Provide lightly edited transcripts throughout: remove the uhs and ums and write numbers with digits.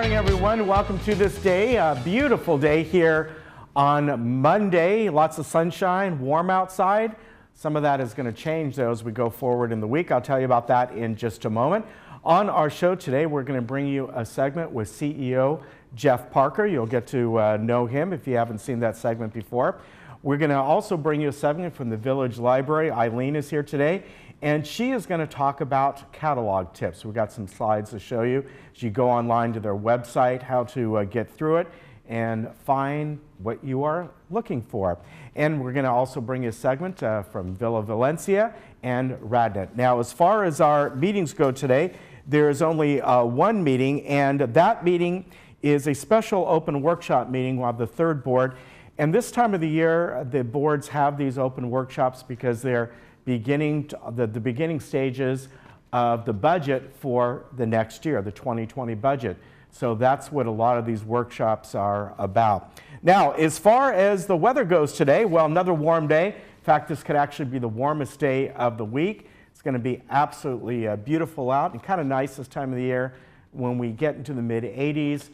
morning, everyone. Welcome to this day, a beautiful day here on Monday. Lots of sunshine, warm outside. Some of that is going to change, though, as we go forward in the week. I'll tell you about that in just a moment. On our show today, we're going to bring you a segment with CEO Jeff Parker. You'll get to know him if you haven't seen that segment before. We're going to also bring you a segment from the Village Library. Eileen is here today, and she is going to talk about catalog tips. We've got some slides to show you as you go online to their website, how to get through it and find what you are looking for. And we're going to also bring you a segment from Villa Valencia and Radnett. Now, as far as our meetings go today, there is only one meeting, and that meeting is a special open workshop meeting. We'll have the third board. And this time of the year, the boards have these open workshops because they're beginning the beginning stages of the budget for the next year, the 2020 budget. So that's what a lot of these workshops are about. Now, as far as the weather goes today, well, another warm day. In fact, this could actually be the warmest day of the week. It's going to be absolutely beautiful out and kind of nice this time of the year when we get into the mid-80s.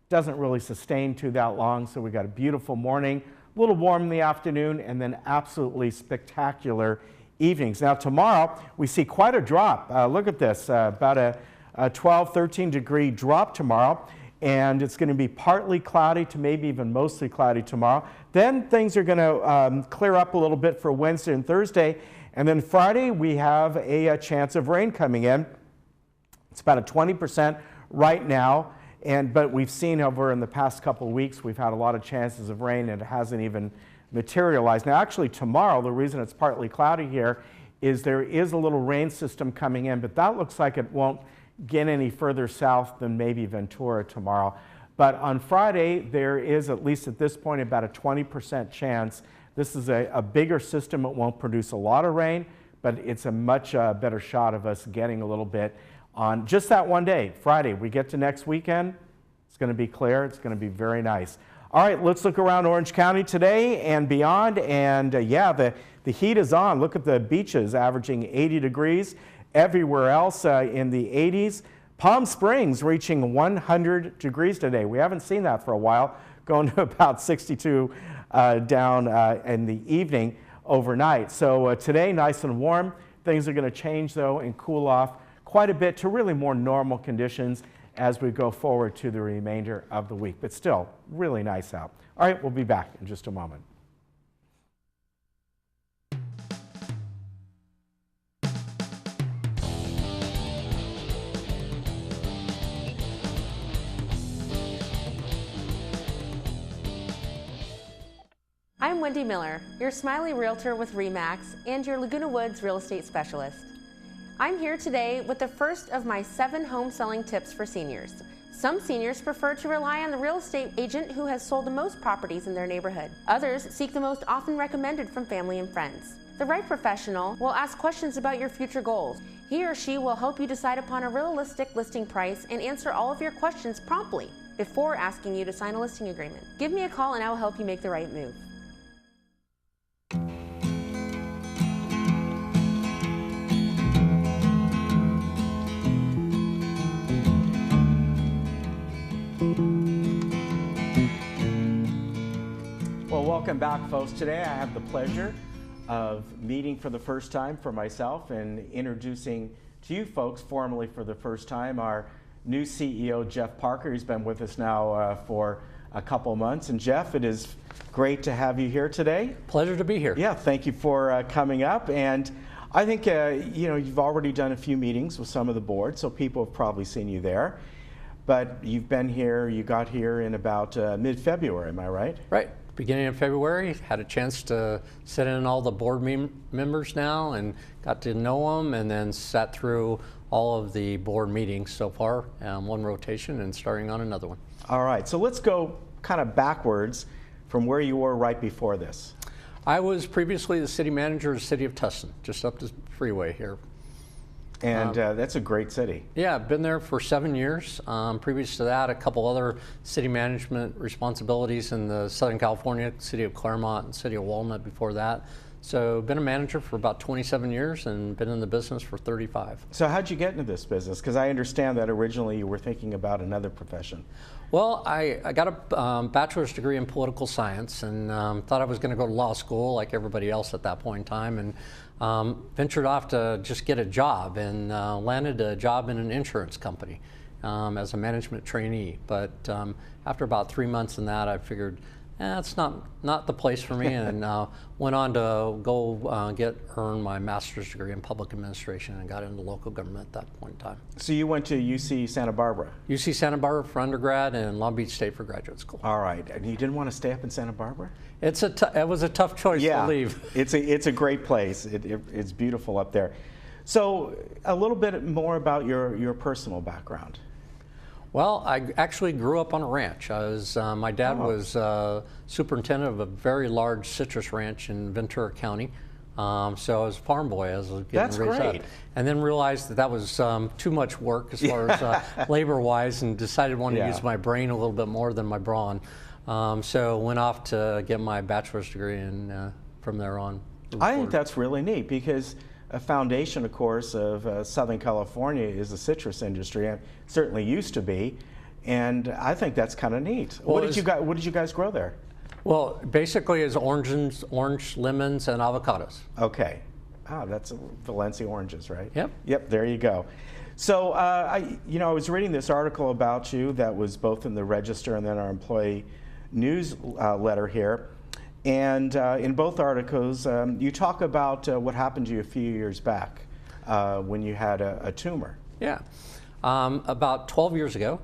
Doesn't really sustain too that long, so we got a beautiful morning, a little warm in the afternoon, and then absolutely spectacular evenings. Now tomorrow we see quite a drop. Look at this, about a 12, 13 degree drop tomorrow, and it's going to be partly cloudy to maybe even mostly cloudy tomorrow. Then things are going to clear up a little bit for Wednesday and Thursday, and then Friday we have a chance of rain coming in. It's about a 20% right now. But we've seen over in the past couple of weeks, we've had a lot of chances of rain and it hasn't even materialized. Now actually tomorrow, the reason it's partly cloudy here is there is a little rain system coming in, but that looks like it won't get any further south than maybe Ventura tomorrow. But on Friday, there is, at least at this point, about a 20% chance. This is a bigger system. It won't produce a lot of rain, but it's a much better shot of us getting a little bit on just that one day, Friday. We get to next weekend, it's going to be clear, it's going to be very nice. All right, let's look around Orange County today and beyond, and yeah, the heat is on. Look at the beaches averaging 80 degrees, everywhere else in the 80s. Palm Springs reaching 100 degrees today. We haven't seen that for a while, going to about 62 down in the evening overnight. So today, nice and warm. Things are going to change though and cool off quite a bit to really more normal conditions as we go forward to the remainder of the week, but still really nice out. All right, we'll be back in just a moment. I'm Wendy Miller, your Smiley Realtor with RE/MAX and your Laguna Woods real estate specialist. I'm here today with the first of my 7 home selling tips for seniors. Some seniors prefer to rely on the real estate agent who has sold the most properties in their neighborhood. Others seek the most often recommended from family and friends. The right professional will ask questions about your future goals. He or she will help you decide upon a realistic listing price and answer all of your questions promptly before asking you to sign a listing agreement. Give me a call and I will help you make the right move. Well, welcome back, folks. Today I have the pleasure of meeting for the first time for myself and introducing to you folks formally for the first time our new CEO, Jeff Parker. He's been with us now for a couple months. And Jeff, it is great to have you here today. Pleasure to be here. Yeah, thank you for coming up. And I think you know, you've already done a few meetings with some of the boards, so people have probably seen you there. But you've been here, you got here in about mid-February, am I right? Right. Beginning of February, had a chance to sit in all the board members now and got to know them, and then sat through all of the board meetings so far, one rotation and starting on another one. All right, so let's go kind of backwards from where you were right before this. I was previously the city manager of the city of Tustin, just up the freeway here. And that's a great city. Yeah, I've been there for 7 years. Previous to that, a couple other city management responsibilities in the Southern California, city of Claremont and city of Walnut before that. So been a manager for about 27 years and been in the business for 35. So how'd you get into this business? Because I understand that originally you were thinking about another profession. Well, I got a bachelor's degree in political science and thought I was going to go to law school like everybody else at that point in time, and ventured off to just get a job and landed a job in an insurance company as a management trainee. But after about 3 months in that, I figured, it's not the place for me, and went on to go earn my master's degree in public administration and got into local government at that point in time. So you went to UC Santa Barbara? UC Santa Barbara for undergrad and Long Beach State for graduate school. All right, and you didn't want to stay up in Santa Barbara? It was a tough choice to leave. It's a great place. It's beautiful up there. So a little bit more about your personal background. Well, I actually grew up on a ranch. My dad was superintendent of a very large citrus ranch in Ventura County. So I was a farm boy as I was getting raised up. And then realized that was too much work as far as labor-wise, and decided I wanted to use my brain a little bit more than my brawn. So went off to get my bachelor's degree, and from there on. I think that's really neat, because a foundation, of course, of Southern California is the citrus industry. It certainly used to be, and I think that's kind of neat. Well, what did you guys grow there? Well, basically, it's orange, lemons, and avocados. Okay, that's Valencia oranges, right? Yep. Yep. There you go. So I was reading this article about you that was both in the Register and then our employee newsletter here. And in both articles, you talk about what happened to you a few years back when you had a tumor. Yeah. About 12 years ago,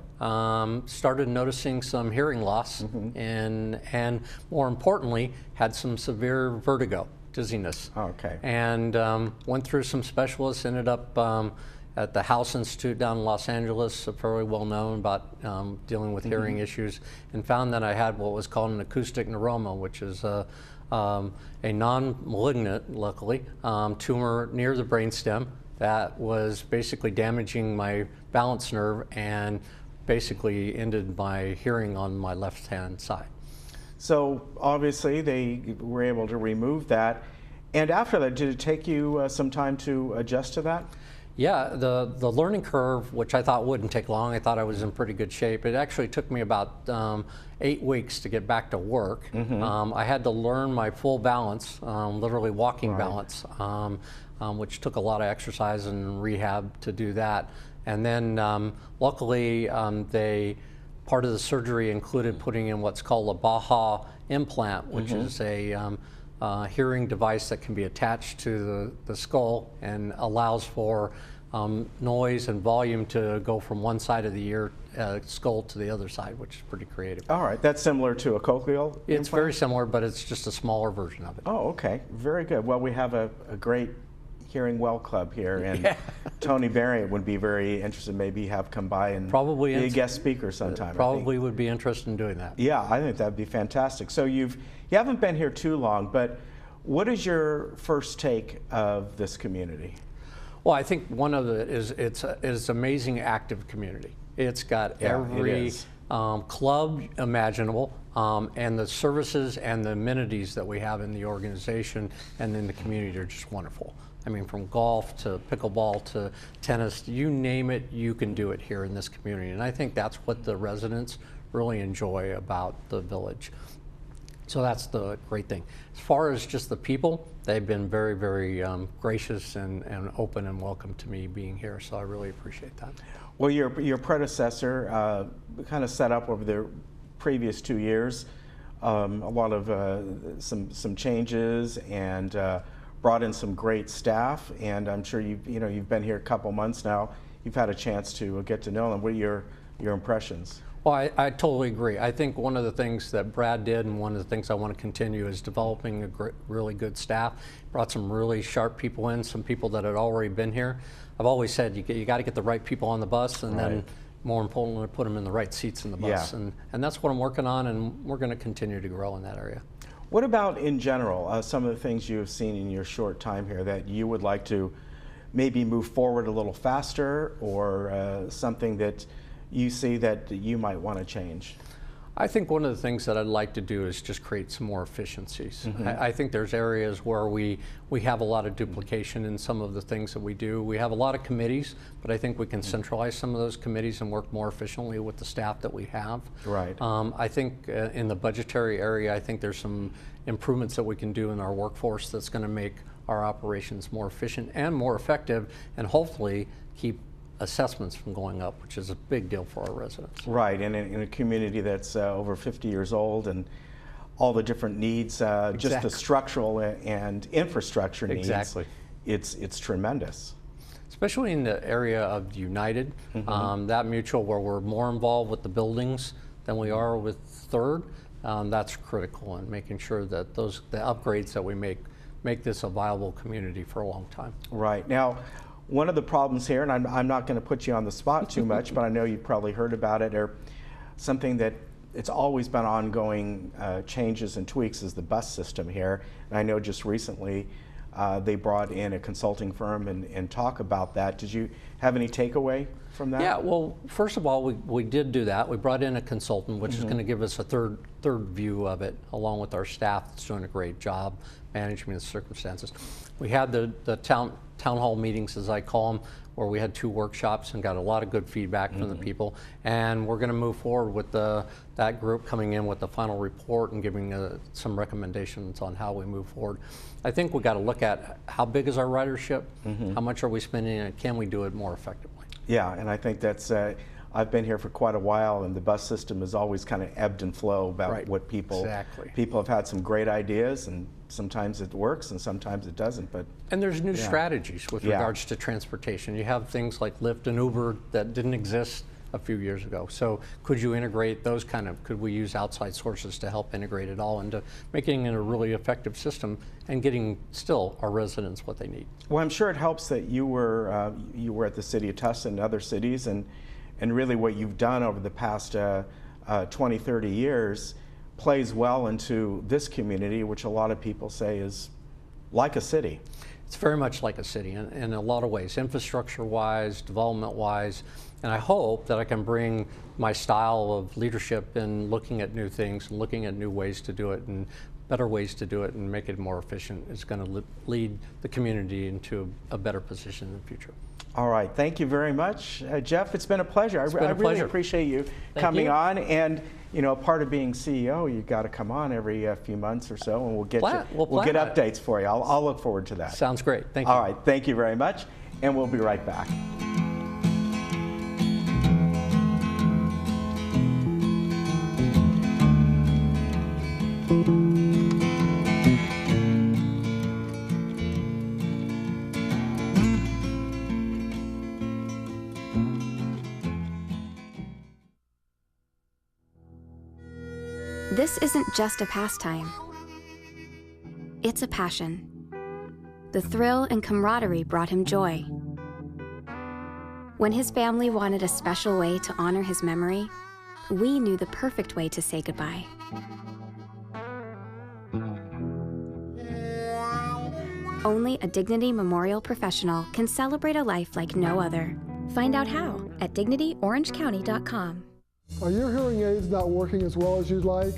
started noticing some hearing loss, and more importantly, had some severe vertigo, dizziness. Okay. And went through some specialists, ended up at the House Institute down in Los Angeles, fairly well known about dealing with hearing issues, and found that I had what was called an acoustic neuroma, which is a non-malignant, luckily, tumor near the brainstem that was basically damaging my balance nerve and basically ended my hearing on my left-hand side. So obviously they were able to remove that. And after that, did it take you some time to adjust to that? Yeah, the learning curve, which I thought wouldn't take long, I thought I was in pretty good shape. It actually took me about 8 weeks to get back to work. I had to learn my full balance, literally walking balance, which took a lot of exercise and rehab to do that. And then luckily, part of the surgery included putting in what's called a Baja implant, which is a hearing device that can be attached to the skull and allows for noise and volume to go from one side of the ear skull to the other side, which is pretty creative. All right, that's similar to a cochlear It's implant? very similar, but it's just a smaller version of it. Oh, okay, very good. Well, we have a great Hearing Well Club here, and Tony Barry would be very interested, maybe have come by and Probably be a guest speaker sometime. Probably would be interested in doing that. Yeah, I think that'd be fantastic. So you haven't been here too long, but what is your first take of this community? Well, I think one of it is it's amazing active community. It's got every club imaginable, and the services and the amenities that we have in the organization and in the community are just wonderful. I mean, from golf to pickleball to tennis, you name it, you can do it here in this community. And I think that's what the residents really enjoy about the village. So that's the great thing. As far as just the people, they've been very, very gracious and open and welcome to me being here. So I really appreciate that. Well, your predecessor kind of set up over the previous 2 years a lot of some changes and brought in some great staff. And I'm sure you've been here a couple months now. You've had a chance to get to know them. What are your impressions? Well, I totally agree. I think one of the things that Brad did, and one of the things I want to continue, is developing a really good staff. Brought some really sharp people in, some people that had already been here. I've always said you got to get the right people on the bus, and then more importantly, put them in the right seats in the bus. And that's what I'm working on, and we're going to continue to grow in that area. What about in general, some of the things you have seen in your short time here that you would like to maybe move forward a little faster, or something that you see that you might want to change? I think one of the things that I'd like to do is just create some more efficiencies. I think there's areas where we have a lot of duplication in some of the things that we do. We have a lot of committees, but I think we can centralize some of those committees and work more efficiently with the staff that we have. Right. I think in the budgetary area, I think there's some improvements that we can do in our workforce that's going to make our operations more efficient and more effective, and hopefully keep assessments from going up, which is a big deal for our residents. Right, and in a community that's over 50 years old and all the different needs, just the structural and infrastructure needs, it's tremendous. Especially in the area of United, that mutual where we're more involved with the buildings than we are with Third, that's critical in making sure that the upgrades that we make this a viable community for a long time. Right. Now, one of the problems here, and I'm not going to put you on the spot too much, but I know you've probably heard about it, or something that it's always been ongoing changes and tweaks, is the bus system here. And I know just recently they brought in a consulting firm and talk about that. Did you have any takeaway from that? Yeah, well, first of all, we did do that. We brought in a consultant, which is going to give us a third view of it, along with our staff that's doing a great job managing the circumstances. We had the town hall meetings, as I call them, where we had 2 workshops and got a lot of good feedback from the people. And we're going to move forward with that group coming in with the final report and giving some recommendations on how we move forward. I think we got to look at how big is our ridership, how much are we spending, and can we do it more effectively? Yeah, and I think that's, I've been here for quite a while, and the bus system has always kind of ebbed and flowed about what people have had some great ideas, and sometimes it works and sometimes it doesn't. And there's new strategies with regards to transportation. You have things like Lyft and Uber that didn't exist a few years ago. So could you integrate those could we use outside sources to help integrate it all into making it a really effective system and getting still our residents what they need? Well, I'm sure it helps that you were at the city of Tustin and other cities, and really what you've done over the past 20, 30 years plays well into this community, which a lot of people say is like a city. It's very much like a city in a lot of ways, infrastructure-wise, development-wise, and I hope that I can bring my style of leadership in looking at new things and looking at new ways to do it and better ways to do it and make it more efficient is going to lead the community into a better position in the future. All right, thank you very much, Jeff. It's been a pleasure. I really appreciate you coming on. And you know, part of being CEO, you've got to come on every few months or so, and we'll get updates for you. I'll look forward to that. Sounds great. Thank you. All right, thank you very much, and we'll be right back. This isn't just a pastime. It's a passion. The thrill and camaraderie brought him joy. When his family wanted a special way to honor his memory, we knew the perfect way to say goodbye. Only a Dignity Memorial professional can celebrate a life like no other. Find out how at dignityorangecounty.com. Are your hearing aids not working as well as you'd like?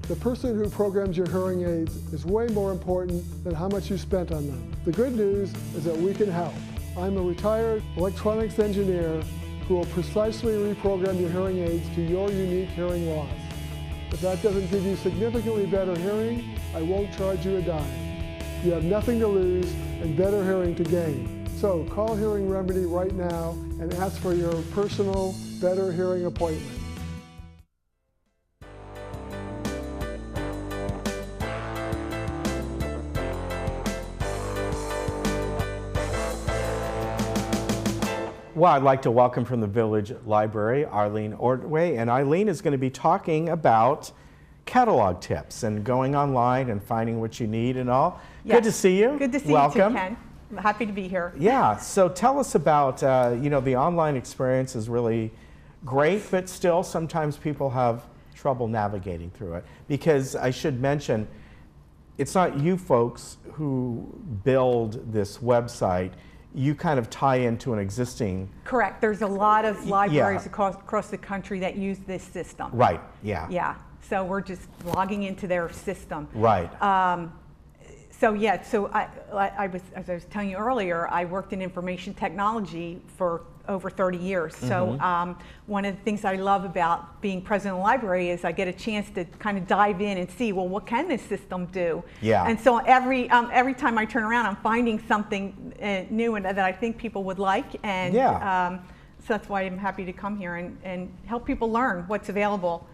The person who programs your hearing aids is way more important than how much you spent on them. The good news is that we can help. I'm a retired electronics engineer who will precisely reprogram your hearing aids to your unique hearing loss. If that doesn't give you significantly better hearing, I won't charge you a dime. You have nothing to lose and better hearing to gain. So call Hearing Remedy right now and ask for your personal better hearing appointment. Well, I'd like to welcome from the Village Library, Arlene Ordway, and Eileen is going to be talking about catalog tips and going online and finding what you need and all. Yes. Good to see you. Good to see Welcome. you too, Ken. I'm happy to be here. Yeah, so tell us about, you know, the online experience is really great, but still sometimes people have trouble navigating through it. Because I should mention, it's not you folks who build this website. you kind of tie into an existing. Correct. There's a lot of libraries Yeah. across the country that use this system. Right, yeah. Yeah. So we're just logging into their system. Right. So yeah, so I was, as I was telling you earlier, I worked in information technology for over 30 years. So one of the things I love about being president of the library is I get a chance to kind of dive in and see, well, what can this system do? Yeah. And so every time I turn around, I'm finding something new and that I think people would like. And Yeah. so that's why I'm happy to come here and help people learn what's available.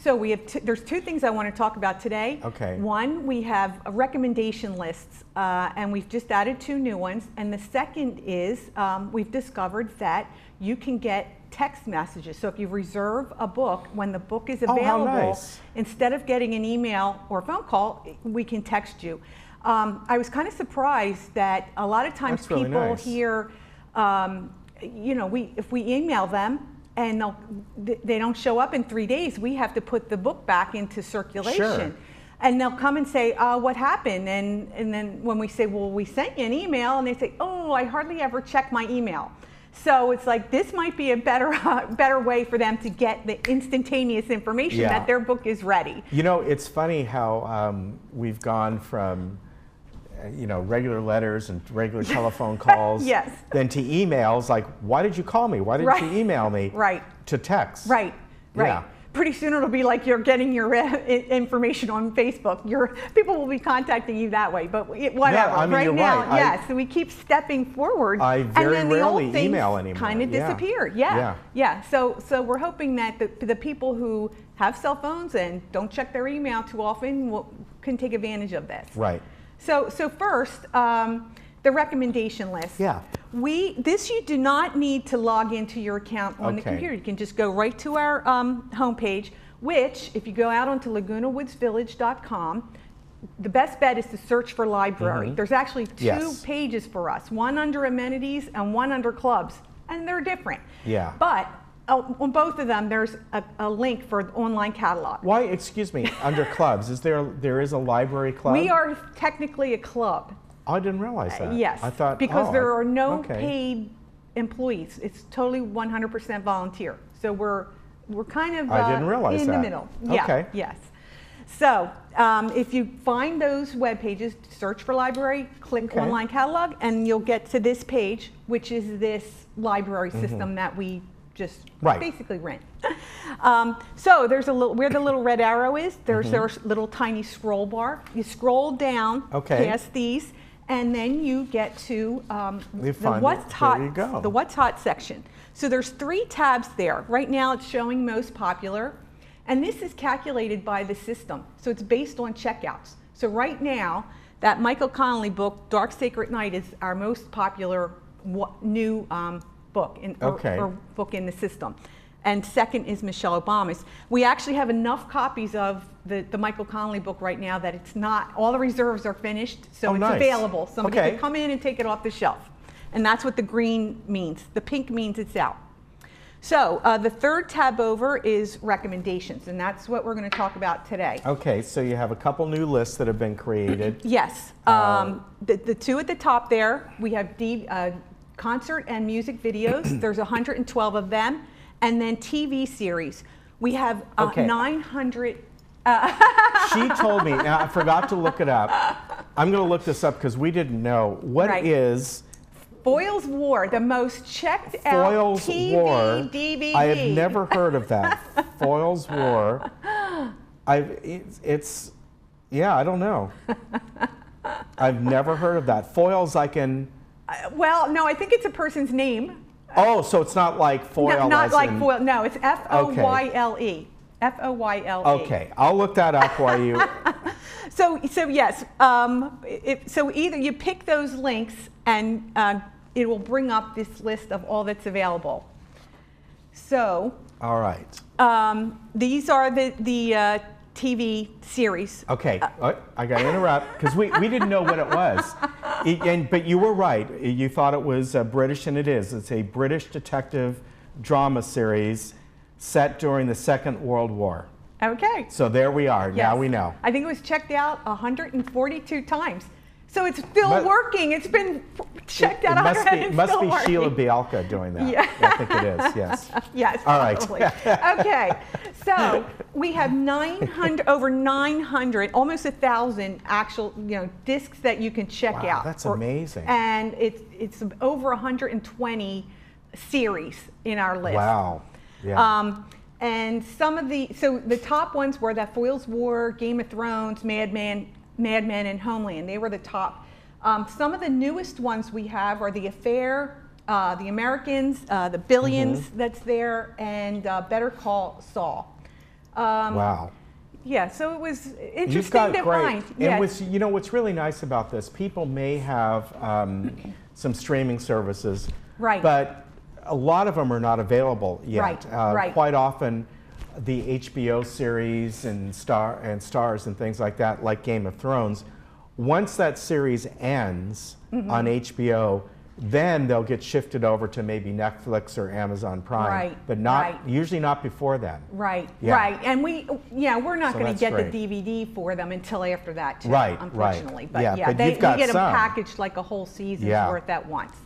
So we have there's two things I want to talk about today. Okay. One, we have recommendation lists, and we've just added 2 new ones. And the second is we've discovered that you can get text messages. So if you reserve a book, when the book is Oh, how available, nice. instead of getting an email or a phone call, we can text you. I was kind of surprised that a lot of times That's really people nice. hear, you know, if we email them, and they don't show up in 3 days, we have to put the book back into circulation. Sure. And they'll come and say, what happened? And then when we say, well, we sent you an email, and they say, oh, I hardly ever check my email. So it's like, this might be a better way for them to get the instantaneous information Yeah. that their book is ready. You know, it's funny how we've gone from you know, regular letters and regular telephone calls, Yes. then to emails like, why did you call me? Why didn't Right. you email me? Right. To text. Right, right. Yeah. Pretty soon it'll be like you're getting your information on Facebook. People will be contacting you that way, but whatever. I mean, right you're now, right. yes, so we keep stepping forward. I very and then the old rarely things email anymore. kind of Yeah. disappear. Yeah. So we're hoping that the people who have cell phones and don't check their email too often can take advantage of this. Right. So first, the recommendation list. Yeah. You do not need to log into your account on the Okay. computer. You can just go right to our homepage, which, if you go out onto LagunaWoodsVillage.com, the best bet is to search for library. There's actually 2 Yes. pages for us, one under amenities and one under clubs, and they're different. Yeah. But on both of them, there's a link for the online catalog. Why, excuse me, under clubs, there is a library club? We are technically a club. I didn't realize that. Yes, I thought, because oh, there are no okay. paid employees. It's totally 100% volunteer. So we're kind of I didn't realize in that. the middle. Yeah, Okay. yes. So if you find those web pages, search for library, click Okay. online catalog, and you'll get to this page, which is this library system that we just Right. basically rent. So there's where the little red arrow is, there's our little tiny scroll bar. You scroll down Okay. past these, and then you get to the find what's it. hot, There you go. the what's hot section. So there's 3 tabs there. Right now it's showing most popular, and this is calculated by the system. So it's based on checkouts. So right now, that Michael Connelly book, Dark Sacred Night, is our most popular new book or book in the system. And second is Michelle Obama's. We actually have enough copies of the Michael Connelly book right now that it's not, all the reserves are finished, so it's nice. available. Somebody Okay. can come in and take it off the shelf. And that's what the green means. The pink means it's out. So the third tab over is recommendations, and that's what we're going to talk about today. Okay, so you have a couple new lists that have been created. Yes. The 2 at the top there, we have concert and music videos. There's 112 of them. And then TV series. We have Okay. 900. She told me, now I forgot to look it up. I'm going to look this up because we didn't know. What Right. is Foyle's War, the most checked out Foyle's TV War? DVD. I have never heard of that. Foyle's War. Yeah, I don't know. I've never heard of that. Foyle's like in. Well, no, I think it's a person's name. Oh, so it's not like foil. No, not as like in- Foyle. No, it's F-O-Y-L-E. F-O-Y-L-E. Okay, I'll look that up while you. So yes, so either you pick those links and it will bring up this list of all that's available. So All right. these are the TV series. Okay, I got to interrupt because we didn't know what it was. But you were right. You thought it was British, and it is. It's a British detective drama series set during the Second World War. Okay. So there we are. Now Yes. we know. I think it was checked out 142 times. So it's still working. It's been checked out. It must be Sheila Bialka doing that. Yeah. I think it is, yes. Yes, All right. probably. Okay, so we have 900, over 900, almost 1,000 actual, discs that you can check Wow, out. that's amazing. And it's over 120 series in our list. Wow. Yeah. And so the top ones were that Foyle's War, Game of Thrones, Mad Men, and Homeland. They were the top. Some of the newest ones we have are The Affair, The Americans, The Billions that's there, and Better Call Saul. Wow. Yeah, so it was interesting You've got to great. find. And Yes. what's really nice about this, people may have some streaming services, Right. but a lot of them are not available yet. Right, right. Quite often, the HBO series and stars and things like that, like Game of Thrones, once that series ends on HBO, then they'll get shifted over to maybe Netflix or Amazon Prime, Right, but right. usually not before then. Right, Yeah. right. And we're not So going to that's get great. the DVD for them until after that, too, Right, unfortunately. right. But Yeah, yeah, but we you've got get them some. packaged like a whole season's Yeah. worth at once.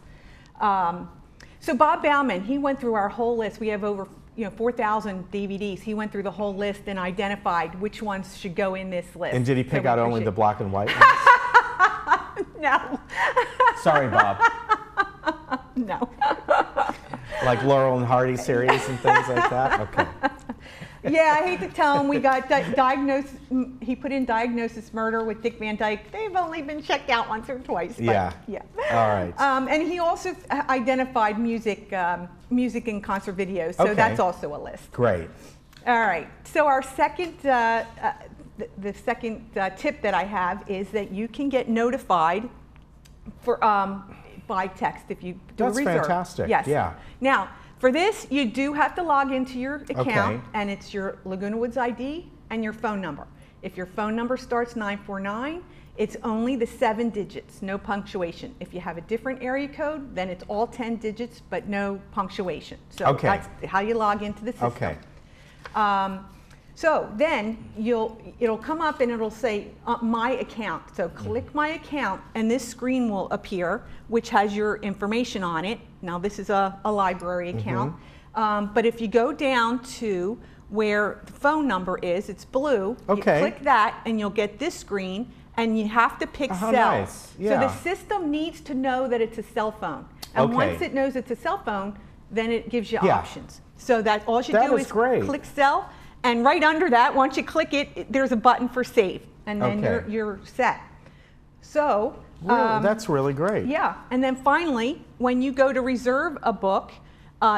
So Bob Bauman, he went through our whole list. We have over 4,000 DVDs. He went through the whole list and identified which ones should go in this list. And did he pick So out we only the appreciate- black and white ones? No. Sorry, Bob. No. Like Laurel and Hardy series and things like that? Okay. Yeah, I hate to tell him, we got diagnosed. He put in Diagnosis Murder with Dick Van Dyke. They've only been checked out once or twice. But Yeah. Yeah. All right. And he also identified music and concert videos. So Okay. that's also a list. Great. All right. So our second, the second tip that I have is that you can get notified for by text if you do That's a reserve. fantastic. Yes. Yeah. Now, for this, you do have to log into your account, Okay. and it's your Laguna Woods ID and your phone number. If your phone number starts 949, it's only the 7 digits, no punctuation. If you have a different area code, then it's all 10 digits, but no punctuation. So Okay. that's how you log into the system. Okay. So then it'll come up and it'll say my account. So click my account and this screen will appear, which has your information on it. Now this is a library account. But if you go down to where the phone number is, it's blue. Okay. You click that and you'll get this screen and you have to pick How cell. nice. So Yeah. the system needs to know that it's a cell phone. And Okay. once it knows it's a cell phone, then it gives you Yeah. options. So that all you That do is is great. click cell. And right under that, once you click it, there's a button for save, and then Okay. you're set. So, Really? That's really great. yeah. And then finally, when you go to reserve a book,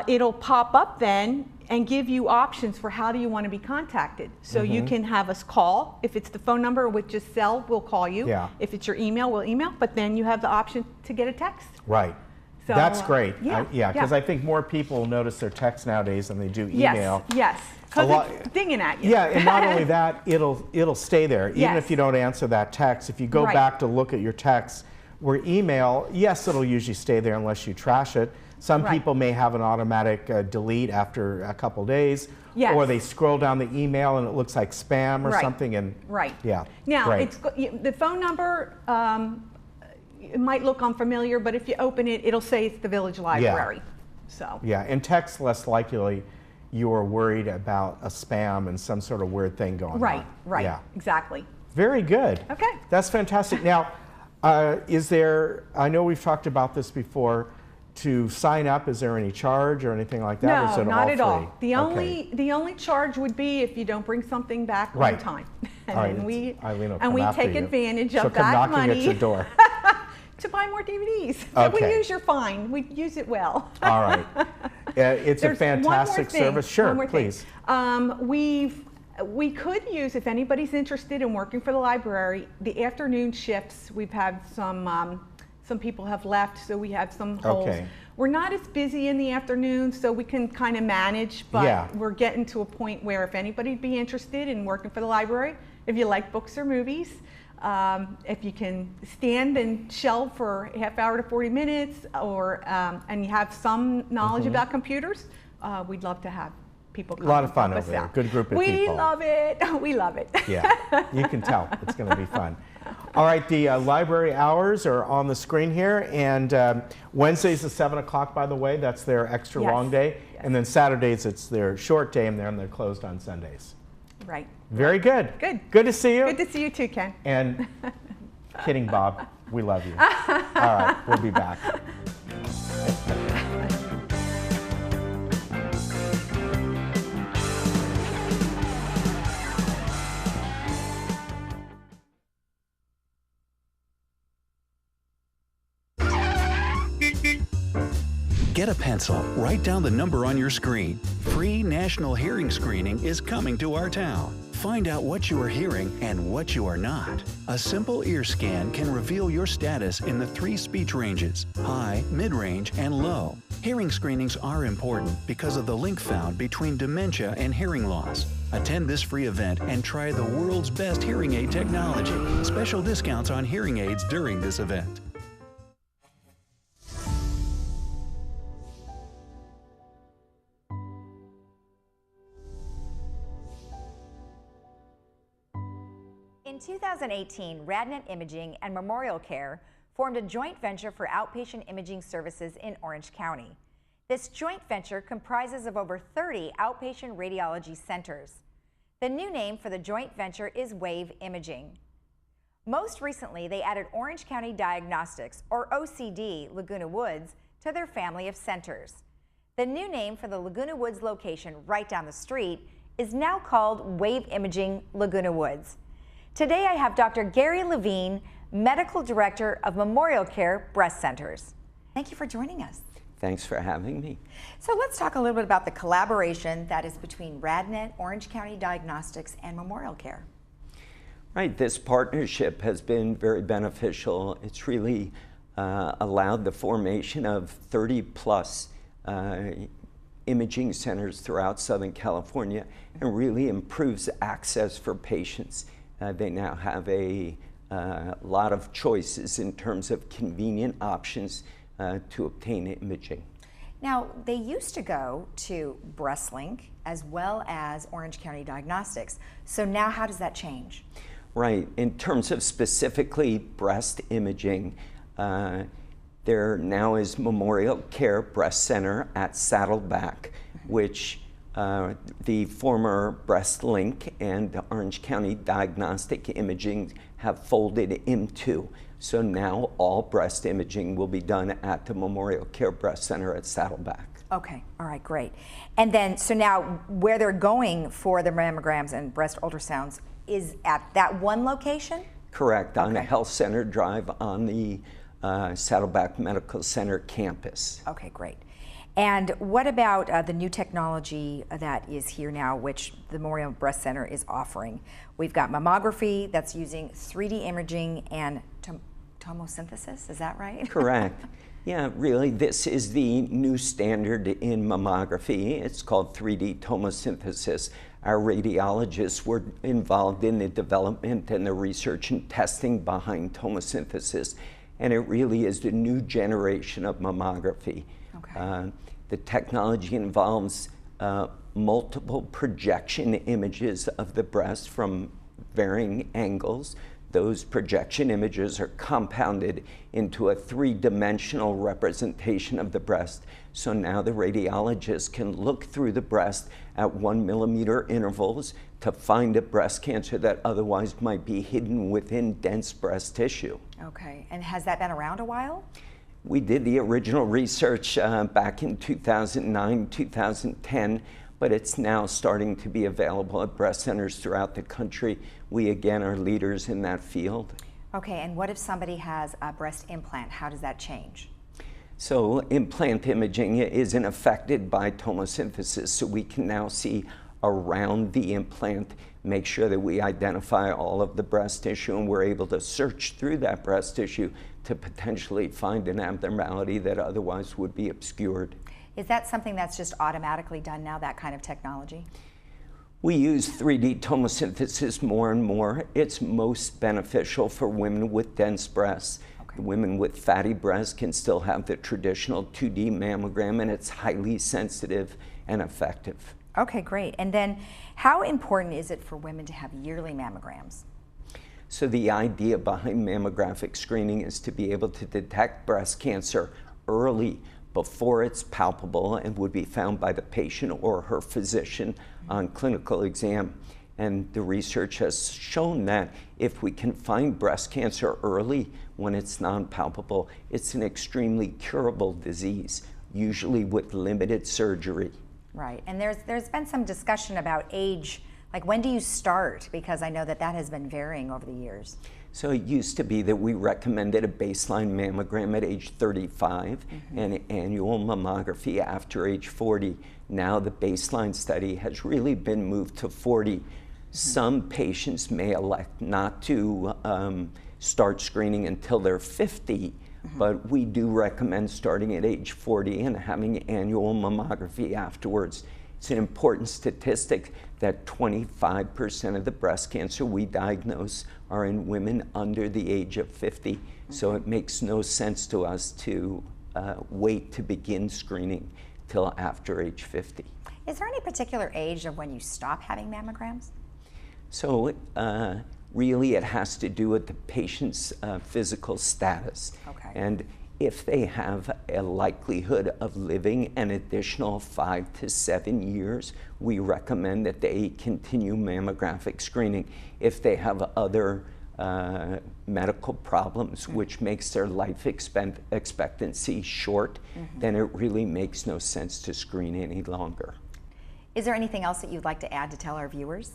it'll pop up then and give you options for how do you want to be contacted. So you can have us call. If it's the phone number with just cell, we'll call you. Yeah. If it's your email, we'll email. But then you have the option to get a text. Right. So, That's great. yeah, because yeah. I think more people notice their text nowadays than they do email. Yes. A Because lot- it's dinging at you. Yeah, and not only that, it'll stay there. Even Yes. if you don't answer that text, if you go Right. back to look at your text, where email, yes, it'll usually stay there unless you trash it. Some Right. people may have an automatic delete after a couple days, Yes. or they scroll down the email and it looks like spam or Right. something. And Right. yeah, Now, great. the phone number, it might look unfamiliar, but if you open it, it'll say it's the Village Library. So, Yeah, and text less likely you are worried about a spam and some sort of weird thing going on. right, Yeah. exactly. Very good. Okay. That's fantastic. Now, is there, I know we've talked about this before, to sign up, is there any charge or anything like that? or is No, it not all at free? all. The Okay. only charge would be if you don't bring something back on Right. time. All right, And then Eileen will and come we after take you. advantage She'll of come that knocking money at your door. to buy more DVDs. That we Okay. use your fine. We use it well. All right. It's a There's one more fantastic thing, service. Sure, one more thing. please. We could use, if anybody's interested in working for the library, the afternoon shifts. We've had some people have left, so we have some holes. Okay. We're not as busy in the afternoon, so we can kind of manage, but Yeah. we're getting to a point where if anybody'd be interested in working for the library, if you like books or movies, if you can stand and shelve for a half hour to 40 minutes, or and you have some knowledge about computers, we'd love to have people come. A lot of and fun help us over there. out. Good group of we people. love it. We love it. Yeah, you can tell. It's going to be fun. All right, the library hours are on the screen here, and Wednesdays is 7 o'clock, by the way. That's their extra Yes. long day. Yes. And then Saturdays, it's their short day, and they're closed on Sundays. Right. Very good. Good. Good to see you. Good to see you too, Ken. And kidding, Bob. We love you. All right, we'll be back. Get a pencil, write down the number on your screen. Free national hearing screening is coming to our town. Find out what you are hearing and what you are not. A simple ear scan can reveal your status in the 3 speech ranges: high, mid-range, and low. Hearing screenings are important because of the link found between dementia and hearing loss. Attend this free event and try the world's best hearing aid technology. Special discounts on hearing aids during this event. In 2018, RadNet Imaging and Memorial Care formed a joint venture for outpatient imaging services in Orange County. This joint venture comprises of over 30 outpatient radiology centers. The new name for the joint venture is Wave Imaging. Most recently, they added Orange County Diagnostics, or OCD, Laguna Woods, to their family of centers. The new name for the Laguna Woods location right down the street is now called Wave Imaging Laguna Woods. Today I have Dr. Gary Levine, Medical Director of Memorial Care Breast Centers. Thank you for joining us. Thanks for having me. So let's talk a little bit about the collaboration that is between RadNet, Orange County Diagnostics, and Memorial Care. Right, this partnership has been very beneficial. It's really allowed the formation of 30+ imaging centers throughout Southern California and really improves access for patients. They now have a lot of choices in terms of convenient options to obtain imaging. Now, they used to go to BreastLink as well as Orange County Diagnostics. So now how does that change? Right. In terms of specifically breast imaging, there now is Memorial Care Breast Center at Saddleback, which the former BreastLink and Orange County Diagnostic Imaging have folded into. So now all breast imaging will be done at the Memorial Care Breast Center at Saddleback. Okay, all right, great. And then, so now where they're going for the mammograms and breast ultrasounds is at that one location? Correct, on Okay. the Health Center Drive on the Saddleback Medical Center campus. Okay, great. And what about the new technology that is here now, which the Memorial Breast Center is offering? We've got mammography that's using 3D imaging and tomosynthesis, is that right? Correct. Yeah, really, this is the new standard in mammography. It's called 3D tomosynthesis. Our radiologists were involved in the development and the research and testing behind tomosynthesis, and it really is the new generation of mammography. Okay. The technology involves multiple projection images of the breast from varying angles. Those projection images are compounded into a 3-dimensional representation of the breast. So now the radiologist can look through the breast at 1 millimeter intervals to find a breast cancer that otherwise might be hidden within dense breast tissue. Okay, and has that been around a while? We did the original research back in 2009, 2010, but it's now starting to be available at breast centers throughout the country. We, again, are leaders in that field. Okay, and what if somebody has a breast implant? How does that change? So implant imaging isn't affected by tomosynthesis, so we can now see around the implant, make sure that we identify all of the breast tissue, and we're able to search through that breast tissue to potentially find an abnormality that otherwise would be obscured. Is that something that's just automatically done now, that kind of technology? We use 3D tomosynthesis more and more. It's most beneficial for women with dense breasts. Okay. Women with fatty breasts can still have the traditional 2D mammogram, and it's highly sensitive and effective. Okay, great. And then how important is it for women to have yearly mammograms? So the idea behind mammographic screening is to be able to detect breast cancer early, before it's palpable and would be found by the patient or her physician on clinical exam. And the research has shown that if we can find breast cancer early when it's non-palpable, it's an extremely curable disease, usually with limited surgery. Right, and there's been some discussion about age, like when do you start? Because I know that has been varying over the years. So it used to be that we recommended a baseline mammogram at age 35 and annual mammography after age 40. Now the baseline study has really been moved to 40. Some patients may elect not to start screening until they're 50, but we do recommend starting at age 40 and having annual mammography afterwards. It's an important statistic that 25% of the breast cancer we diagnose are in women under the age of 50. So it makes no sense to us to wait to begin screening till after age 50. Is there any particular age of when you stop having mammograms? So really it has to do with the patient's physical status. Okay. And if they have a likelihood of living an additional 5 to 7 years, we recommend that they continue mammographic screening. If they have other medical problems, which makes their life expectancy short, then it really makes no sense to screen any longer. Is there anything else that you'd like to add to tell our viewers?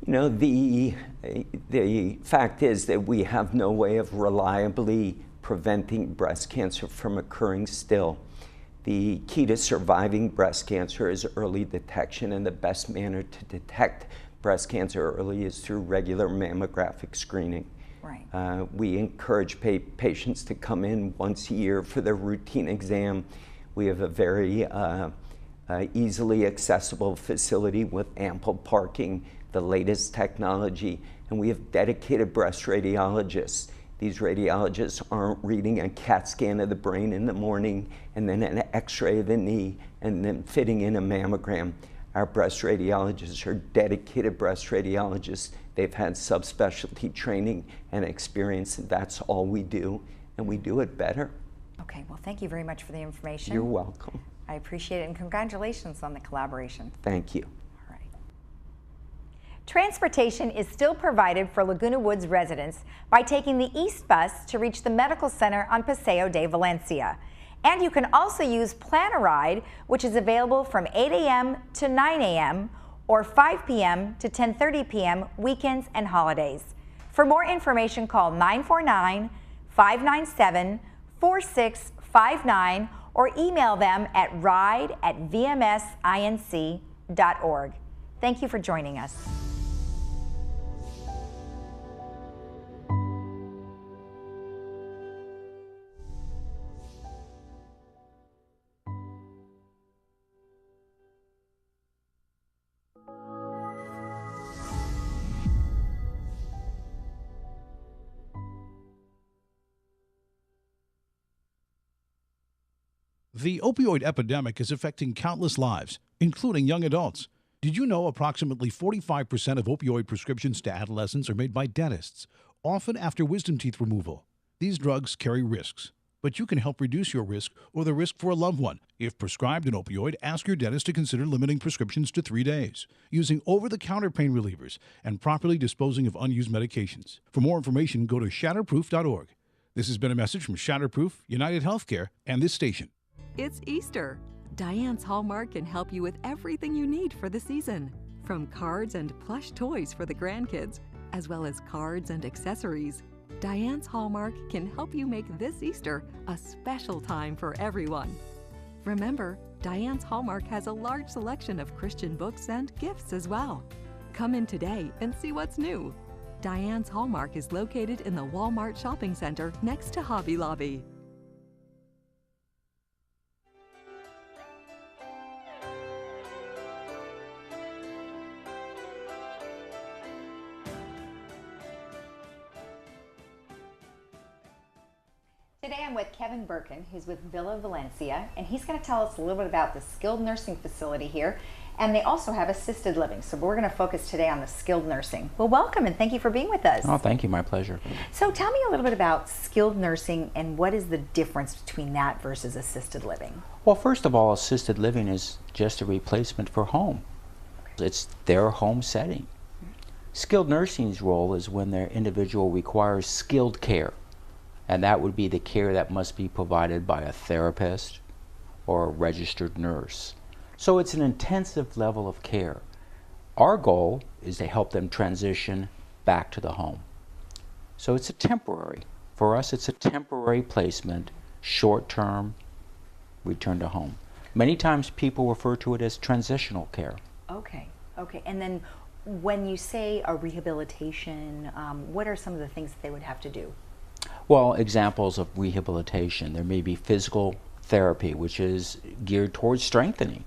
You know, the fact is that we have no way of reliably preventing breast cancer from occurring still. The key to surviving breast cancer is early detection, and the best manner to detect breast cancer early is through regular mammographic screening. Right. We encourage patients to come in once a year for their routine exam. We have a very easily accessible facility with ample parking, the latest technology, and we have dedicated breast radiologists. These radiologists aren't reading a CAT scan of the brain in the morning and then an x-ray of the knee and then fitting in a mammogram. Our breast radiologists are dedicated breast radiologists. They've had subspecialty training and experience, and that's all we do, and we do it better. Okay, well, thank you very much for the information. You're welcome. I appreciate it, and congratulations on the collaboration. Thank you. All right. Transportation is still provided for Laguna Woods residents by taking the East Bus to reach the medical center on Paseo de Valencia. And you can also use Plan a Ride, which is available from 8 a.m. to 9 a.m. or 5 p.m. to 10:30 p.m. weekends and holidays. For more information, call 949-597-4659 or email them at ride@vmsinc.org. Thank you for joining us. The opioid epidemic is affecting countless lives, including young adults. Did you know approximately 45% of opioid prescriptions to adolescents are made by dentists, often after wisdom teeth removal? These drugs carry risks, but you can help reduce your risk or the risk for a loved one. If prescribed an opioid, ask your dentist to consider limiting prescriptions to 3 days, using over-the-counter pain relievers, and properly disposing of unused medications. For more information, go to shatterproof.org. This has been a message from Shatterproof, United Healthcare, and this station. It's Easter. Diane's Hallmark can help you with everything you need for the season. From cards and plush toys for the grandkids, as well as cards and accessories, Diane's Hallmark can help you make this Easter a special time for everyone. Remember, Diane's Hallmark has a large selection of Christian books and gifts as well. Come in today and see what's new. Diane's Hallmark is located in the Walmart Shopping Center next to Hobby Lobby. Today I'm with Kevin Birkin, who's with Villa Valencia, and he's going to tell us a little bit about the skilled nursing facility here And they also have assisted living. So we're going to focus today on the skilled nursing. Well, welcome and thank you for being with us. Oh, thank you. My pleasure. So tell me a little bit about skilled nursing and what is the difference between that versus assisted living? Well, first of all, assisted living is just a replacement for home. It's their home setting. Skilled nursing's role is when their individual requires skilled care, and that would be the care that must be provided by a therapist or a registered nurse. So it's an intensive level of care. Our goal is to help them transition back to the home. So it's a temporary. For us, it's a temporary placement, short-term, return to home. Many times people refer to it as transitional care. Okay, okay. And then when you say a rehabilitation, what are some of the things that they would have to do? Well, examples of rehabilitation. There may be physical therapy, which is geared towards strengthening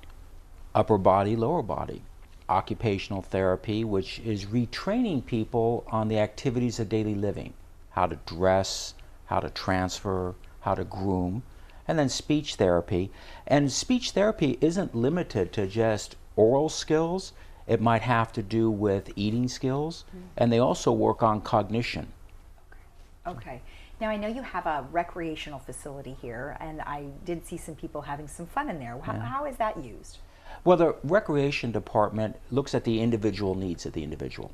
upper body, lower body. Occupational therapy, which is retraining people on the activities of daily living, how to dress, how to transfer, how to groom. And then speech therapy. And speech therapy isn't limited to just oral skills. It might have to do with eating skills, and they also work on cognition. Okay. Now I know you have a recreational facility here, and I did see some people having some fun in there. How is that used? Well, the recreation department looks at the individual needs of the individual.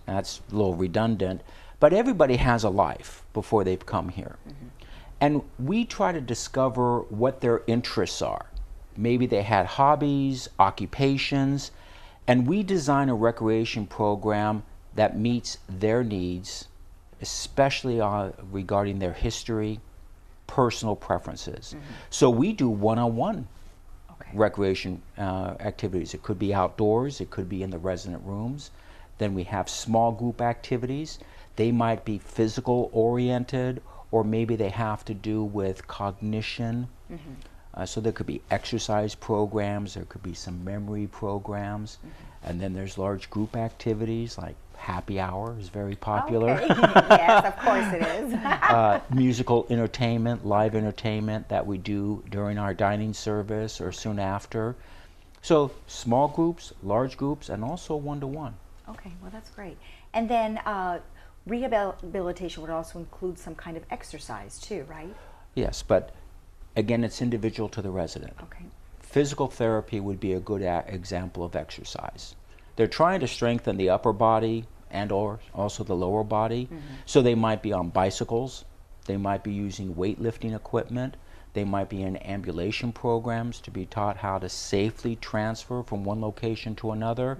That's a little redundant, but everybody has a life before they've come here. And we try to discover what their interests are. Maybe they had hobbies, occupations, and we design a recreation program that meets their needs, especially regarding their history, personal preferences. So we do one-on-one recreation activities. It could be outdoors, it could be in the resident rooms. Then we have small group activities. They might be physical oriented, or maybe they have to do with cognition. So there could be exercise programs, there could be some memory programs, and then there's large group activities like happy hour is very popular. Okay. Yes, of course it is. Musical entertainment, live entertainment that we do during our dining service or soon after. So small groups, large groups, and also one-to-one. Okay, well that's great. And then rehabilitation would also include some kind of exercise too, right? Yes, but again, it's individual to the resident. Okay. Physical therapy would be a good example of exercise. They're trying to strengthen the upper body and or also the lower body. So they might be on bicycles, they might be using weightlifting equipment, they might be in ambulation programs to be taught how to safely transfer from one location to another.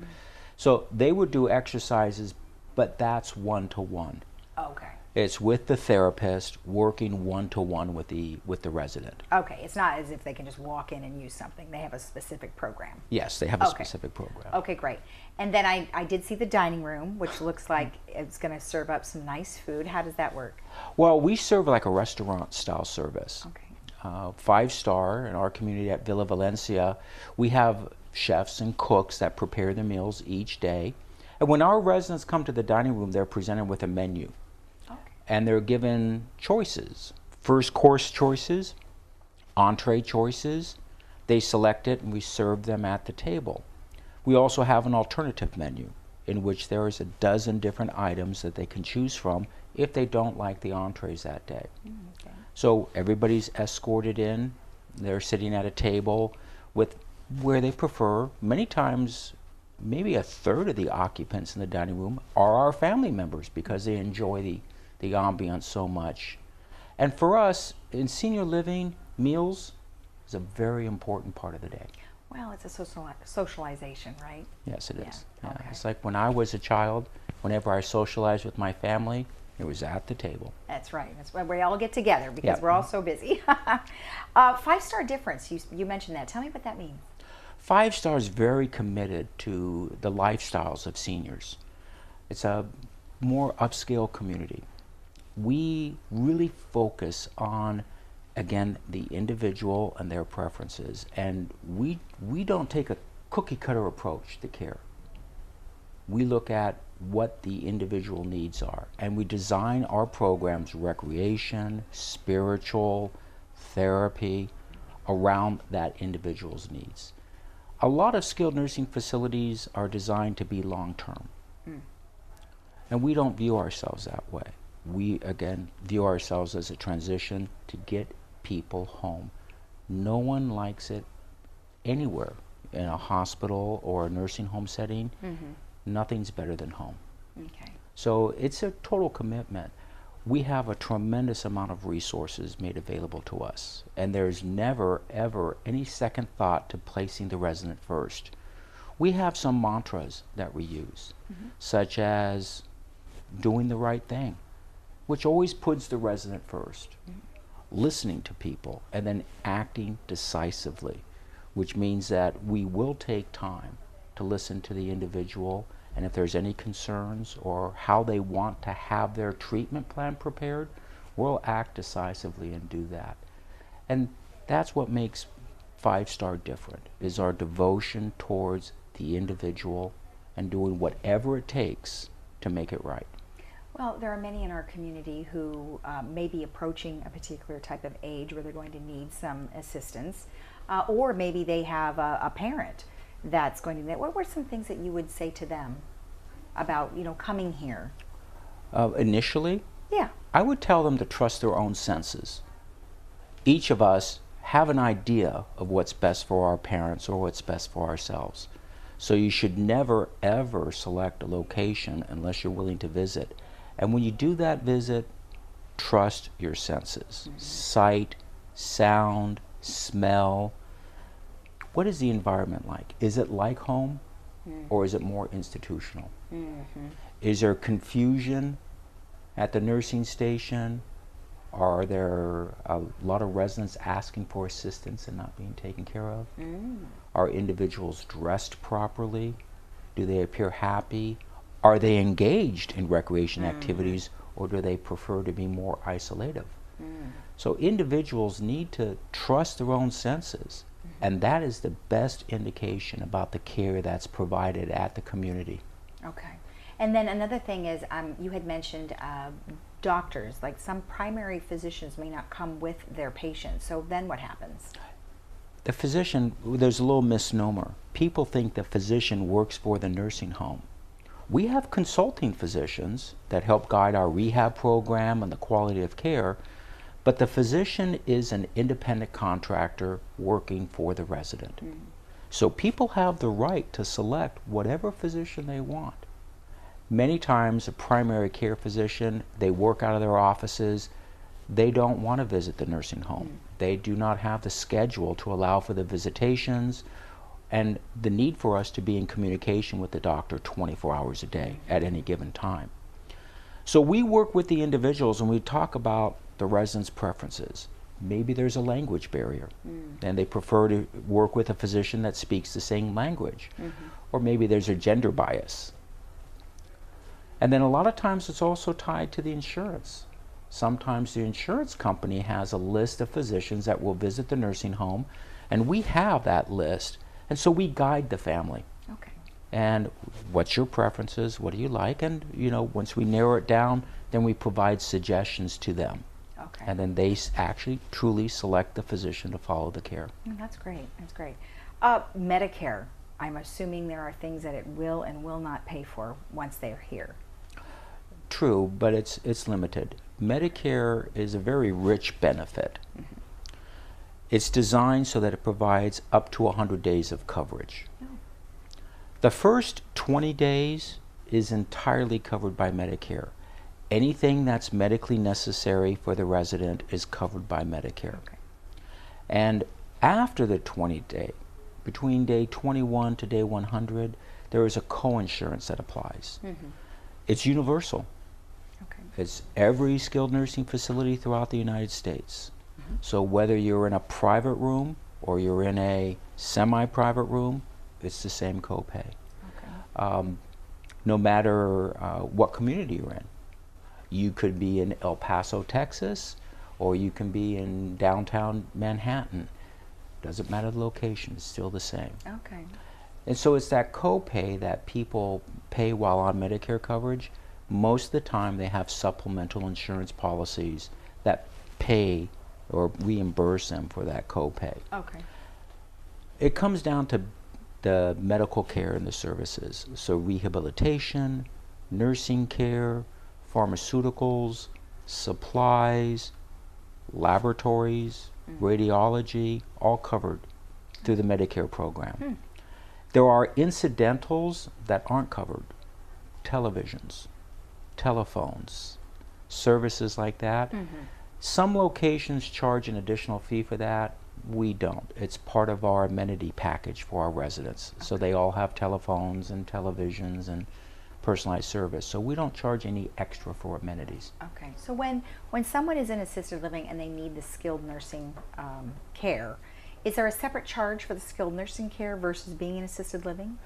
So they would do exercises, but that's one-to-one. Okay. It's with the therapist working one-to-one with the resident. Okay, it's not as if they can just walk in and use something. They have a specific program. Yes, they have a specific program. Okay, great. And then I did see the dining room, which looks like it's going to serve up some nice food. How does that work? Well, we serve like a restaurant-style service. Okay. 5-star in our community at Villa Valencia. We have chefs and cooks that prepare the meals each day. And when our residents come to the dining room, they're presented with a menu. And they're given choices, first course choices, entree choices. They select it and we serve them at the table. We also have an alternative menu in which there is a dozen different items that they can choose from if they don't like the entrees that day. So everybody's escorted in, they're sitting at a table with where they prefer. Many times, maybe a third of the occupants in the dining room are our family members because they enjoy the ambiance so much. And for us, in senior living, meals is a very important part of the day. Well, it's a socialization, right? Yes, it is. Yeah. Yeah. Okay. It's like when I was a child, whenever I socialized with my family, it was at the table. That's right. That's why we all get together because we're all so busy. 5-star difference, you mentioned that. Tell me what that means. 5-star is very committed to the lifestyles of seniors. It's a more upscale community. We really focus on, again, the individual and their preferences, and we don't take a cookie cutter approach to care. We look at what the individual needs are, and we design our programs, recreation, spiritual, therapy, around that individual's needs. A lot of skilled nursing facilities are designed to be long-term. And we don't view ourselves that way. We, again, view ourselves as a transition to get people home. No one likes it anywhere, in a hospital or a nursing home setting. Nothing's better than home. Okay. So it's a total commitment. We have a tremendous amount of resources made available to us, and there's never, ever any second thought to placing the resident first. We have some mantras that we use, such as doing the right thing, which always puts the resident first, listening to people, and then acting decisively, which means that we will take time to listen to the individual, and if there's any concerns or how they want to have their treatment plan prepared, we'll act decisively and do that. And that's what makes 5-Star different, is our devotion towards the individual and doing whatever it takes to make it right. Well, there are many in our community who may be approaching a particular type of age where they're going to need some assistance, or maybe they have a parent that's going to need. What were some things that you would say to them about, you know, coming here? Initially, yeah, I would tell them to trust their own senses. Each of us have an idea of what's best for our parents or what's best for ourselves. So you should never, ever select a location unless you're willing to visit. And when you do that visit, trust your senses. Sight, sound, smell. What is the environment like? Is it like home, or is it more institutional? Is there confusion at the nursing station? Are there a lot of residents asking for assistance and not being taken care of? Are individuals dressed properly? Do they appear happy? Are they engaged in recreation activities, or do they prefer to be more isolative? So individuals need to trust their own senses, and that is the best indication about the care that's provided at the community. Okay. And then another thing is, you had mentioned doctors, like some primary physicians may not come with their patients. So then what happens? The physician, there's a little misnomer. People think the physician works for the nursing home. We have consulting physicians that help guide our rehab program and the quality of care, but the physician is an independent contractor working for the resident. So people have the right to select whatever physician they want. Many times a primary care physician, they work out of their offices, they don't want to visit the nursing home. They do not have the schedule to allow for the visitations and the need for us to be in communication with the doctor 24 hours a day at any given time. So we work with the individuals and we talk about the residents' preferences. Maybe there's a language barrier and they prefer to work with a physician that speaks the same language. Or maybe there's a gender bias. And then a lot of times it's also tied to the insurance. Sometimes the insurance company has a list of physicians that will visit the nursing home, and we have that list, and so we guide the family. Okay. And what's your preferences? What do you like? And you know, once we narrow it down, then we provide suggestions to them. Okay. And then they actually truly select the physician to follow the care. That's great. That's great. Medicare, I'm assuming there are things that it will and will not pay for once they're here. True, but it's limited. Medicare is a very rich benefit. It's designed so that it provides up to 100 days of coverage. The first 20 days is entirely covered by Medicare. Anything that's medically necessary for the resident is covered by Medicare. And after the 20-day, between day 21 to day 100, there is a co-insurance that applies. It's universal. It's every skilled nursing facility throughout the United States. So whether you're in a private room or you're in a semi-private room, it's the same copay. No matter what community you're in. You could be in El Paso, Texas, or you can be in downtown Manhattan. Doesn't matter the location, it's still the same. Okay. And so it's that copay that people pay while on Medicare coverage. Most of the time they have supplemental insurance policies that pay or reimburse them for that copay. Okay. It comes down to the medical care and the services. So rehabilitation, nursing care, pharmaceuticals, supplies, laboratories, radiology, all covered through the Medicare program. There are incidentals that aren't covered. Televisions, telephones, services like that. Some locations charge an additional fee for that. We don't. It's part of our amenity package for our residents. So they all have telephones and televisions and personalized service. So we don't charge any extra for amenities. Okay. So when someone is in assisted living and they need the skilled nursing care, is there a separate charge for the skilled nursing care versus being in assisted living?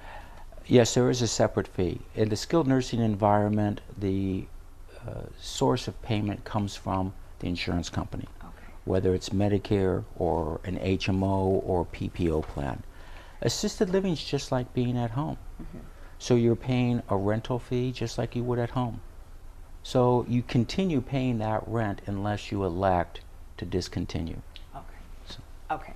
Yes, there is a separate fee. In the skilled nursing environment, the source of payment comes from the insurance company, whether it's Medicare or an HMO or PPO plan. Assisted living is just like being at home. So you're paying a rental fee just like you would at home. So you continue paying that rent unless you elect to discontinue. Okay.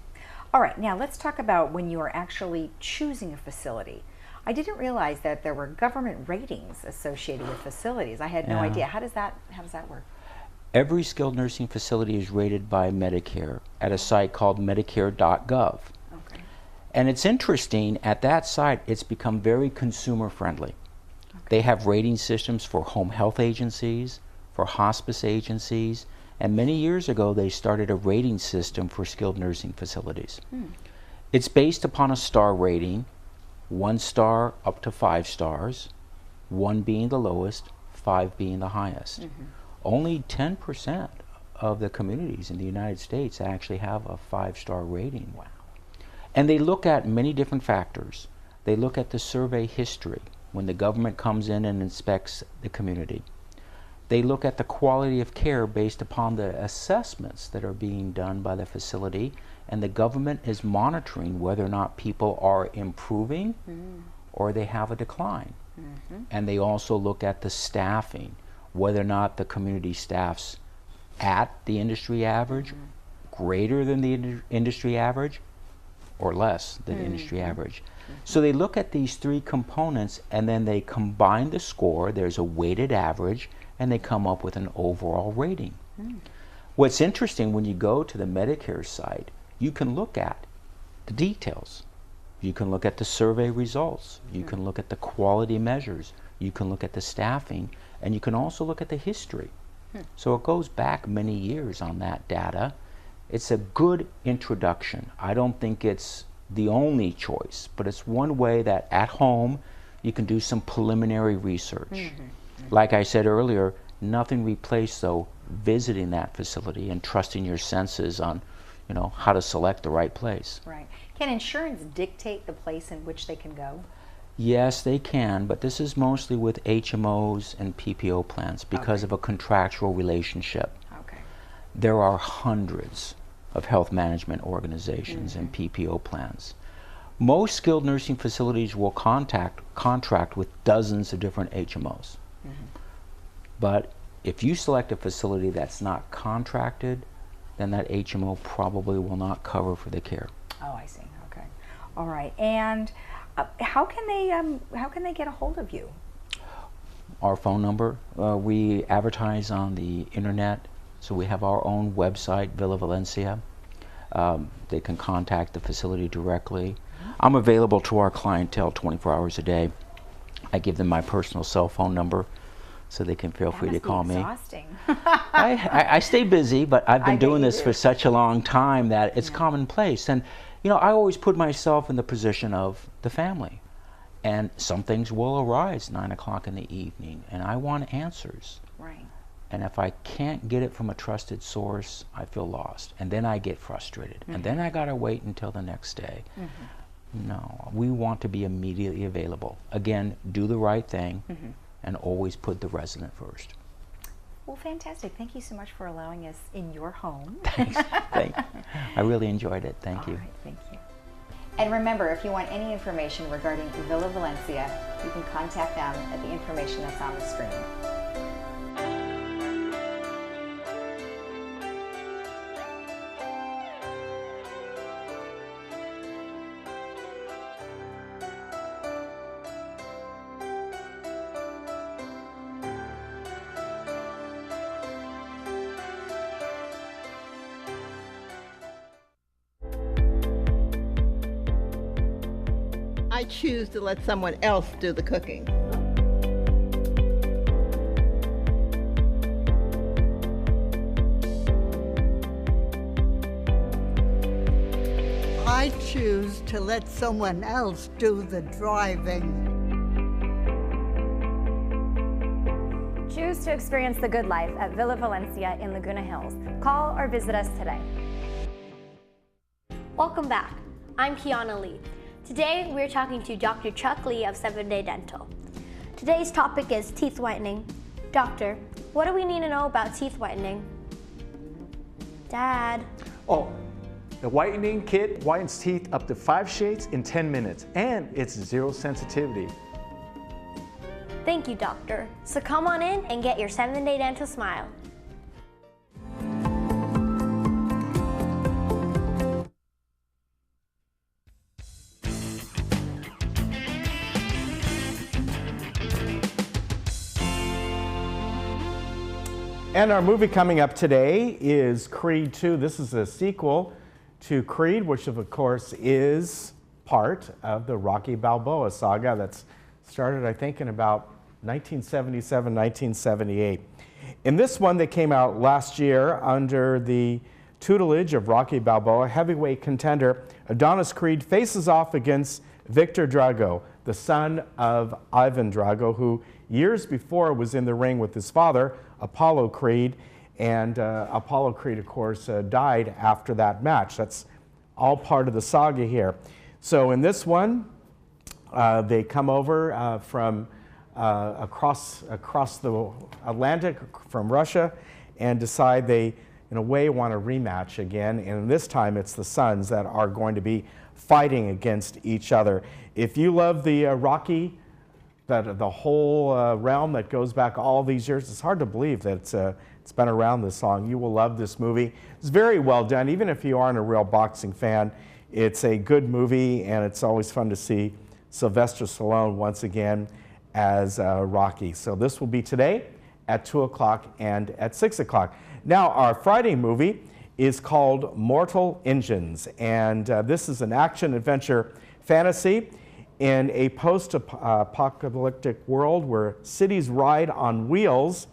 All right, now let's talk about when you are actually choosing a facility. I didn't realize that there were government ratings associated with facilities. I had no idea. How does that work? Every skilled nursing facility is rated by Medicare at a site called medicare.gov. And it's interesting, at that site, it's become very consumer friendly. They have rating systems for home health agencies, for hospice agencies, and many years ago they started a rating system for skilled nursing facilities. It's based upon a star rating, 1 star up to 5 stars, 1 being the lowest, 5 being the highest. Only 10% of the communities in the United States actually have a 5-star rating. Wow. And they look at many different factors. They look at the survey history when the government comes in and inspects the community. They look at the quality of care based upon the assessments that are being done by the facility, and the government is monitoring whether or not people are improving or they have a decline. And they also look at the staffing, whether or not the community staff's at the industry average, greater than the industry average, or less than industry average. So they look at these 3 components and then they combine the score. There's a weighted average and they come up with an overall rating. What's interesting, when you go to the Medicare site, you can look at the details. You can look at the survey results. You can look at the quality measures. You can look at the staffing, and you can also look at the history. So it goes back many years on that data. It's a good introduction. I don't think it's the only choice, but it's one way that at home you can do some preliminary research. Like I said earlier, nothing replaced though visiting that facility and trusting your senses on, you know, how to select the right place. Right. Can insurance dictate the place in which they can go? Yes, they can, but this is mostly with HMOs and PPO plans because of a contractual relationship. There are hundreds of health management organizations and PPO plans. Most skilled nursing facilities will contract with dozens of different HMOs. But if you select a facility that's not contracted, then that HMO probably will not cover for the care. Oh, I see. Okay. All right. And how can they get a hold of you? Our phone number. We advertise on the internet, so we have our own website, Villa Valencia. They can contact the facility directly. I'm available to our clientele 24 hours a day. I give them my personal cell phone number, so they can feel free to call me. Exhausting. I stay busy, but I've been doing this for such a long time that it's commonplace. And you know, I always put myself in the position of the family. And some things will arise 9 o'clock in the evening, and I want answers. Right. And if I can't get it from a trusted source, I feel lost. And then I get frustrated. And then I gotta wait until the next day. No, we want to be immediately available. Again, do the right thing and always put the resident first. Well, fantastic. Thank you so much for allowing us in your home. Thanks. I really enjoyed it. Thank you. All right, thank you. And remember, if you want any information regarding Villa Valencia, you can contact them at the information that's on the screen. I choose to let someone else do the cooking. I choose to let someone else do the driving. Choose to experience the good life at Villa Valencia in Laguna Hills. Call or visit us today. Welcome back. I'm Kiana Lee. Today we're talking to Dr. Chuck Lee of 7-Day Dental. Today's topic is teeth whitening. Doctor, what do we need to know about teeth whitening? Dad. Oh, the whitening kit whitens teeth up to 5 shades in 10 minutes, and it's zero sensitivity. Thank you, doctor. So come on in and get your 7-Day Dental smile. And our movie coming up today is Creed 2. This is a sequel to Creed, which of course is part of the Rocky Balboa saga that's started, I think, in about 1977, 1978. In this one that came out last year under the tutelage of Rocky Balboa, heavyweight contender Adonis Creed faces off against Victor Drago, the son of Ivan Drago, who years before was in the ring with his father, Apollo Creed, and Apollo Creed, of course, died after that match. That's all part of the saga here. So in this one, they come over from across the Atlantic from Russia and decide they, in a way, want a rematch again. And this time it's the sons that are going to be fighting against each other. If you love the Rocky, the whole realm that goes back all these years, it's hard to believe that it's been around this long. You will love this movie. It's very well done. Even if you aren't a real boxing fan, it's a good movie, and it's always fun to see Sylvester Stallone once again as Rocky. So this will be today at 2 o'clock and at 6 o'clock. Now, our Friday movie is called Mortal Engines, and this is an action-adventure fantasy in a post-apocalyptic world where cities ride on wheels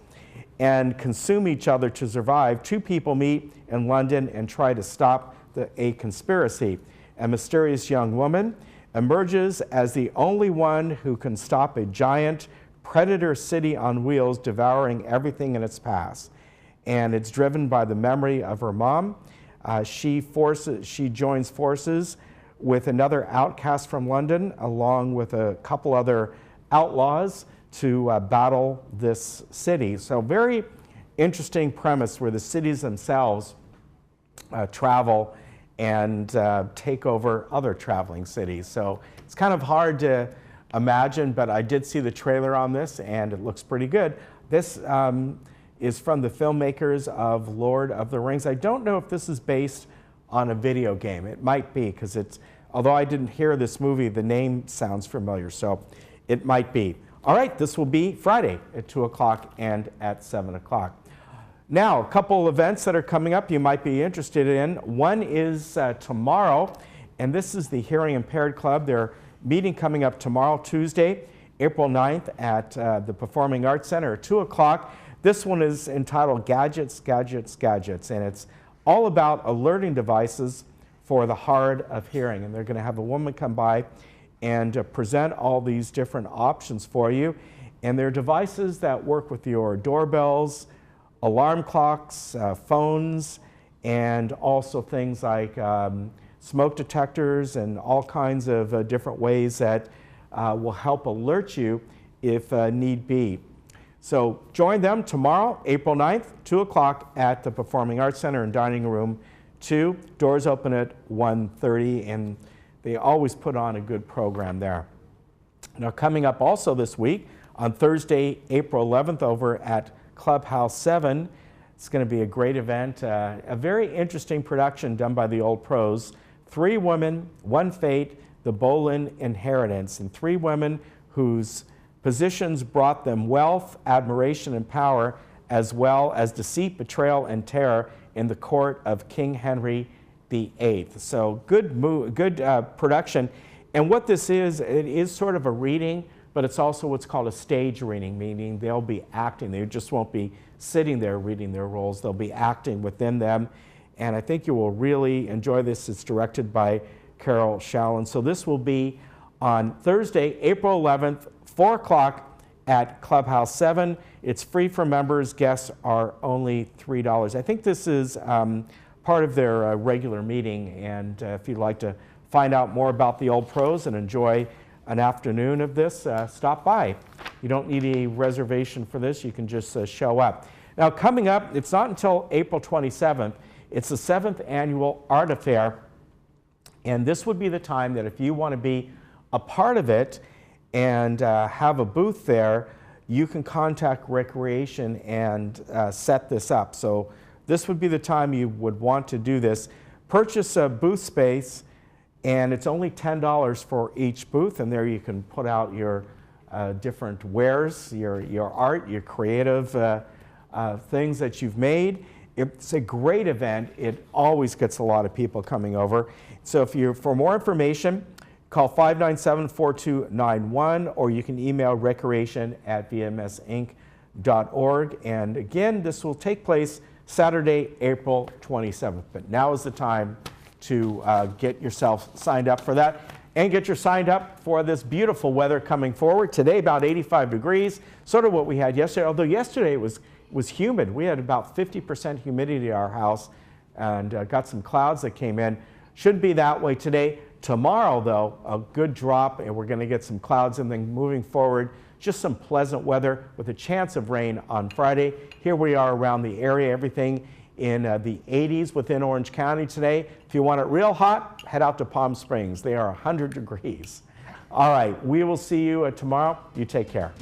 and consume each other to survive. Two people meet in London and try to stop a conspiracy. A mysterious young woman emerges as the only one who can stop a giant predator city on wheels devouring everything in its path. And it's driven by the memory of her mom. She joins forces with another outcast from London, along with a couple other outlaws, to battle this city. So very interesting premise where the cities themselves travel and take over other traveling cities. So it's kind of hard to imagine, but I did see the trailer on this and it looks pretty good. This is from the filmmakers of Lord of the Rings. I don't know if this is based on a video game. It might be, because although I didn't hear this movie, the name sounds familiar, so it might be. All right, this will be Friday at 2 o'clock and at 7 o'clock. Now, a couple events that are coming up you might be interested in. One is tomorrow, and this is the Hearing Impaired Club. Their meeting coming up tomorrow, Tuesday, April 9th at the Performing Arts Center at 2 o'clock. This one is entitled Gadgets, Gadgets, Gadgets, and it's all about alerting devices for the hard of hearing. And they're going to have a woman come by and present all these different options for you. And they're devices that work with your doorbells, alarm clocks, phones, and also things like smoke detectors and all kinds of different ways that will help alert you if need be. So join them tomorrow, April 9th, 2 o'clock at the Performing Arts Center in Dining Room 2. Doors open at 1:30, and they always put on a good program there. Now, coming up also this week, on Thursday, April 11th, over at Clubhouse 7, it's going to be a great event, a very interesting production done by the old pros. 3 Women, One Fate, the Boleyn Inheritance, and 3 women whose positions brought them wealth, admiration, and power, as well as deceit, betrayal, and terror in the court of King Henry VIII. So good production. And what this is, it is sort of a reading, but it's also what's called a stage reading, meaning they'll be acting. They just won't be sitting there reading their roles. They'll be acting within them. And I think you will really enjoy this. It's directed by Carol Shallon. So this will be on Thursday, April 11th, 4 o'clock at Clubhouse 7. It's free for members. Guests are only $3. I think this is part of their regular meeting. And if you'd like to find out more about the Old Pros and enjoy an afternoon of this, stop by. You don't need a reservation for this. You can just show up. Now, coming up, it's not until April 27th. It's the 7th annual art affair. And this would be the time that if you want to be a part of it and have a booth there, you can contact Recreation and set this up. So this would be the time you would want to do this. Purchase a booth space, and it's only $10 for each booth, and there you can put out your different wares, your art, your creative things that you've made. It's a great event. It always gets a lot of people coming over. So for more information, call 597-4291, or you can email recreation@vmsinc.org. And again, this will take place Saturday, April 27th. But now is the time to get yourself signed up for that, and get your signed up for this beautiful weather coming forward. Today, about 85 degrees, sort of what we had yesterday, although yesterday it was humid. We had about 50% humidity at our house, and got some clouds that came in. Shouldn't be that way today. Tomorrow, though, a good drop, and we're going to get some clouds, and then moving forward, just some pleasant weather with a chance of rain on Friday. Here we are around the area, everything in the 80s within Orange County today. If you want it real hot, head out to Palm Springs. They are 100 degrees. All right, we will see you tomorrow. You take care.